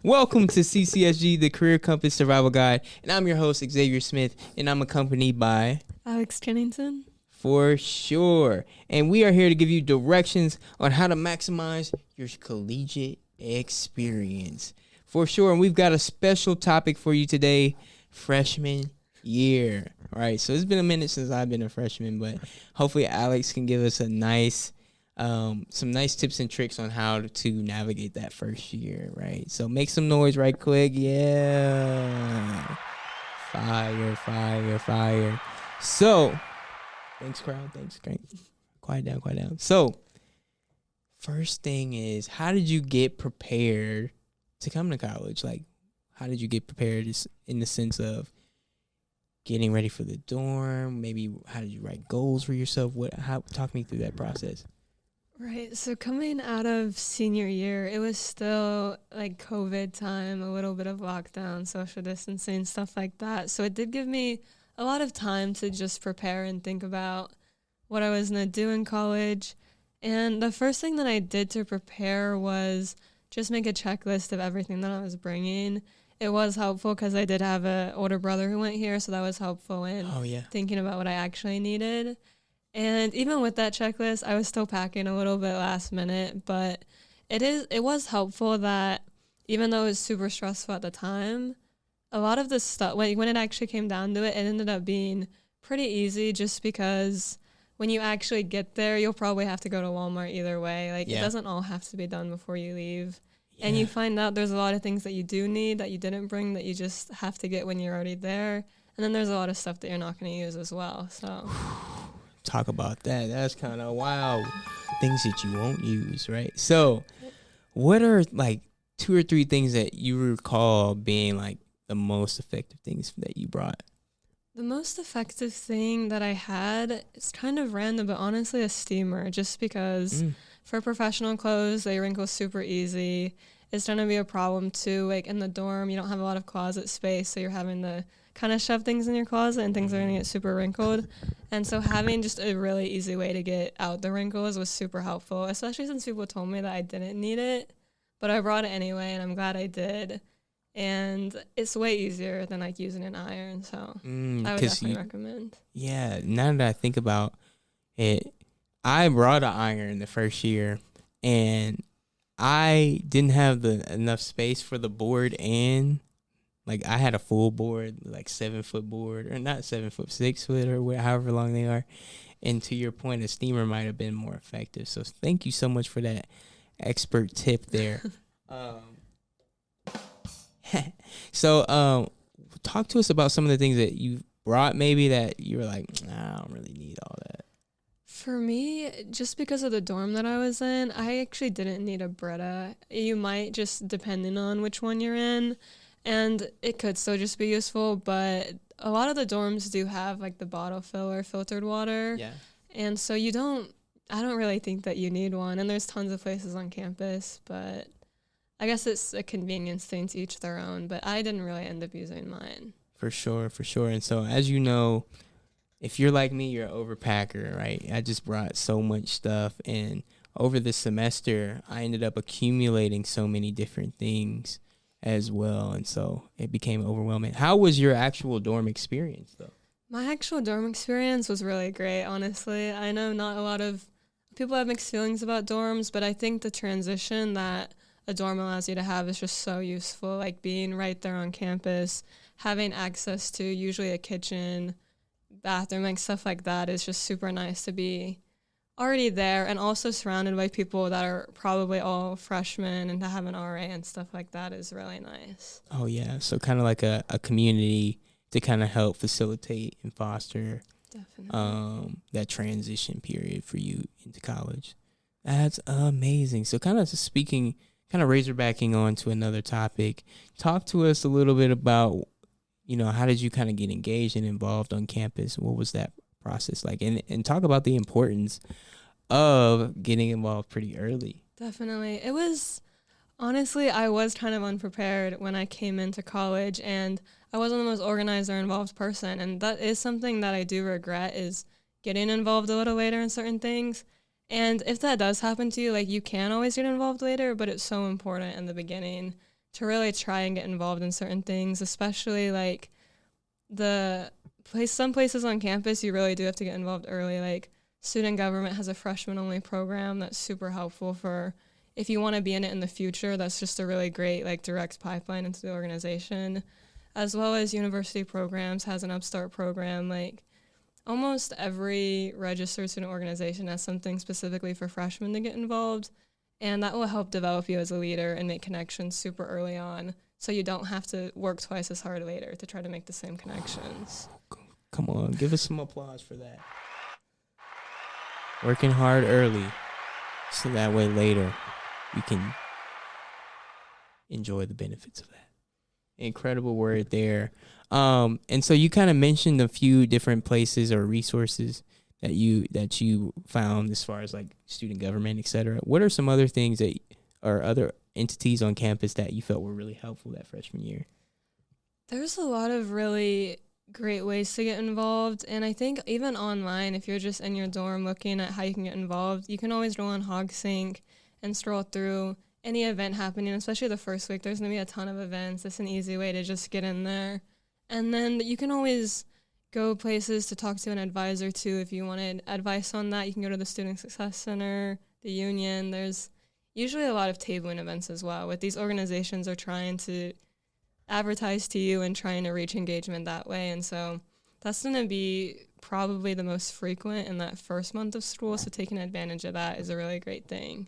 Welcome to CCSG, the Career Compass Survival Guide, and I'm your host, Xavier Smith, and I'm accompanied by... Alex Jennington. For sure. And we are here to give you directions on how to maximize your collegiate experience. For sure, and we've got a special topic for you today, freshman year. All right, so it's been a minute since I've been a freshman, but hopefully Alex can give us a nice... some nice tips and tricks on how to navigate that first year, right? So make some noise right quick. Yeah. Fire. So, thanks, crowd. Thanks, great. Quiet down. So, first thing is, how did you get prepared to come to college? Like, how did you get prepared in the sense of getting ready for the dorm? Maybe how did you write goals for yourself? Talk me through that process. Right. So coming out of senior year, it was still like COVID time, a little bit of lockdown, social distancing, stuff like that. So it did give me a lot of time to just prepare and think about what I was going to do in college. And the first thing that I did to prepare was just make a checklist of everything that I was bringing. It was helpful because I did have an older brother who went here, so that was helpful in thinking about what I actually needed. And even with that checklist, I was still packing a little bit last minute, but it was helpful that even though it was super stressful at the time, a lot of the stuff, when it actually came down to it, it ended up being pretty easy just because when you actually get there, you'll probably have to go to Walmart either way. It doesn't all have to be done before you leave. Yeah. And you find out there's a lot of things that you do need that you didn't bring that you just have to get when you're already there. And then there's a lot of stuff that you're not going to use as well, so... Talk about that. That's kind of wow. Things that you won't use, right? So, what are like 2 or 3 things that you recall being like the most effective things that you brought? The most effective thing that I had is kind of random, but honestly a steamer, just because for professional clothes, they wrinkle super easy. It's going to be a problem too. Like in the dorm, you don't have a lot of closet space, so you're having to kind of shove things in your closet and things are going to get super wrinkled. And so having just a really easy way to get out the wrinkles was super helpful, especially since people told me that I didn't need it. But I brought it anyway, and I'm glad I did. And it's way easier than like using an iron, so I would definitely recommend. Yeah, now that I think about it, I brought an iron the first year, and I didn't have enough space for the board and... Like, I had a full board, like 7-foot board, or not 7 foot, 6 foot, or however long they are. And to your point, a steamer might have been more effective. So thank you so much for that expert tip there. So talk to us about some of the things that you brought, maybe that you were like, nah, I don't really need all that. For me, just because of the dorm that I was in, I actually didn't need a Brita. You might, just depending on which one you're in. And it could still just be useful, but a lot of the dorms do have like the bottle filler filtered water. Yeah. And so I don't really think that you need one. And there's tons of places on campus, but I guess it's a convenience thing, to each their own. But I didn't really end up using mine. For sure. And so as you know, if you're like me, you're an overpacker, right? I just brought so much stuff. And over the semester, I ended up accumulating so many different things as well, and so it became overwhelming. How was your actual dorm experience, though? My actual dorm experience was really great, honestly. I know not a lot of people have mixed feelings about dorms, but I think the transition that a dorm allows you to have is just so useful, like being right there on campus, having access to usually a kitchen, bathroom, like stuff like that is just super nice to be already there, and also surrounded by people that are probably all freshmen, and to have an RA and stuff like that is really nice. Oh yeah, so kind of like a community to kind of help facilitate and foster that transition period for you into college. That's amazing. So kind of razorbacking on to another topic, talk to us a little bit about, how did you kind of get engaged and involved on campus? What was that process like, and talk about the importance of getting involved pretty early? Definitely. It was, honestly, I was kind of unprepared when I came into college, and I wasn't the most organized or involved person, and that is something that I do regret, is getting involved a little later in certain things. And if that does happen to you, like, you can always get involved later, but it's so important in the beginning to really try and get involved in certain things, especially like some places on campus you really do have to get involved early. Like student government has a freshman only program that's super helpful for if you want to be in it in the future. That's just a really great like direct pipeline into the organization, as well as university programs has an upstart program. Like almost every registered student organization has something specifically for freshmen to get involved, and that will help develop you as a leader and make connections super early on, so you don't have to work twice as hard later to try to make the same connections. Come on, give us some applause for that. Working hard early, so that way later you can enjoy the benefits of that. Incredible word there. And so you kind of mentioned a few different places or resources that you found as far as like student government, et cetera. What are some other things that or other entities on campus that you felt were really helpful that freshman year? There's a lot of really great ways to get involved, and I think even online, if you're just in your dorm looking at how you can get involved, you can always roll on HogSync and scroll through any event happening, especially the first week. There's going to be a ton of events. It's an easy way to just get in there. And then you can always go places to talk to an advisor too. If you wanted advice on that, you can go to the Student Success Center, the union. There's usually a lot of tabling events as well. What these organizations are trying to advertise to you and trying to reach engagement that way. And so that's going to be probably the most frequent in that first month of school. So taking advantage of that is a really great thing.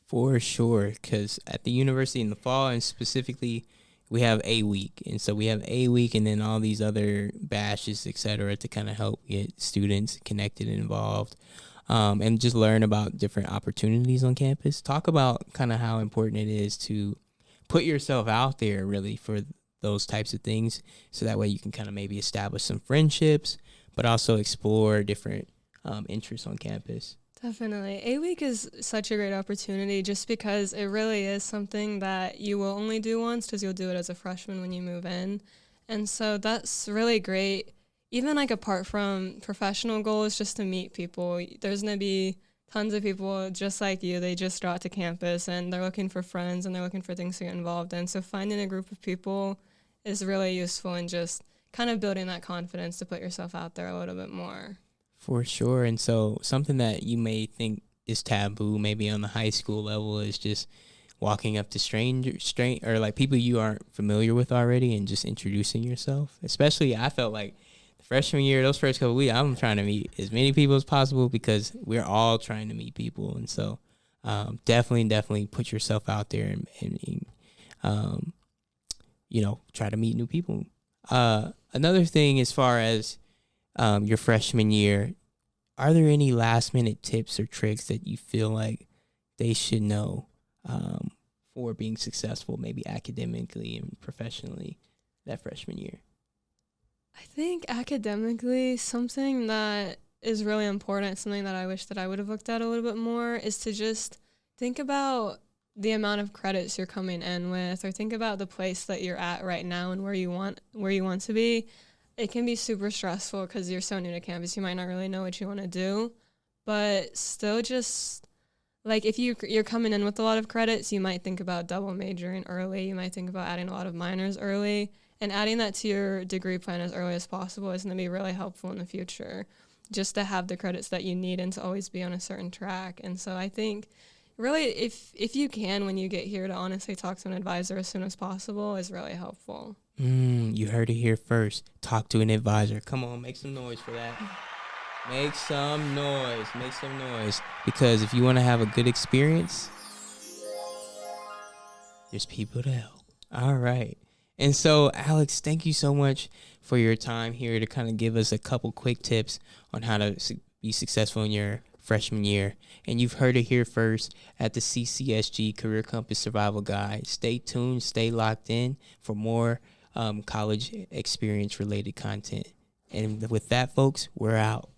For sure, because at the university in the fall, and specifically, we have A week. And so we have A week and then all these other bashes, et cetera, to kind of help get students connected and involved, and just learn about different opportunities on campus. Talk about kind of how important it is to put yourself out there really for those types of things, so that way you can kind of maybe establish some friendships, but also explore different interests on campus. Definitely. A-Week is such a great opportunity just because it really is something that you will only do once, because you'll do it as a freshman when you move in. And so that's really great. Even like apart from professional goals, just to meet people. There's going to be tons of people just like you. They just got to campus and they're looking for friends and they're looking for things to get involved in. So finding a group of people is really useful in just kind of building that confidence to put yourself out there a little bit more. For sure. And so something that you may think is taboo, maybe on the high school level, is just walking up to strangers or like people you aren't familiar with already and just introducing yourself. Especially, I felt like the freshman year, those first couple of weeks, I'm trying to meet as many people as possible because we're all trying to meet people. And so definitely put yourself out there and try to meet new people. Another thing as far as your freshman year, are there any last minute tips or tricks that you feel like they should know for being successful, maybe academically and professionally, that freshman year? I think academically, something that is really important, something that I wish that I would have looked at a little bit more, is to just think about the amount of credits you're coming in with, or think about the place that you're at right now and where you want to be. It can be super stressful because you're so new to campus. You might not really know what you want to do, but still just like if you're coming in with a lot of credits, you might think about double majoring early. You might think about adding a lot of minors early, and adding that to your degree plan as early as possible is going to be really helpful in the future, just to have the credits that you need and to always be on a certain track. And so I think really if you can, when you get here, to honestly talk to an advisor as soon as possible is really helpful. You heard it here first. Talk to an advisor. Come on, make some noise for that. Make some noise. Because if you want to have a good experience, there's people to help. All right. And so, Alex, thank you so much for your time here to kind of give us a couple quick tips on how to be successful in your freshman year. And you've heard it here first at the CCSG Career Compass Survival Guide. Stay tuned, stay locked in for more college experience related content. And with that, folks, we're out.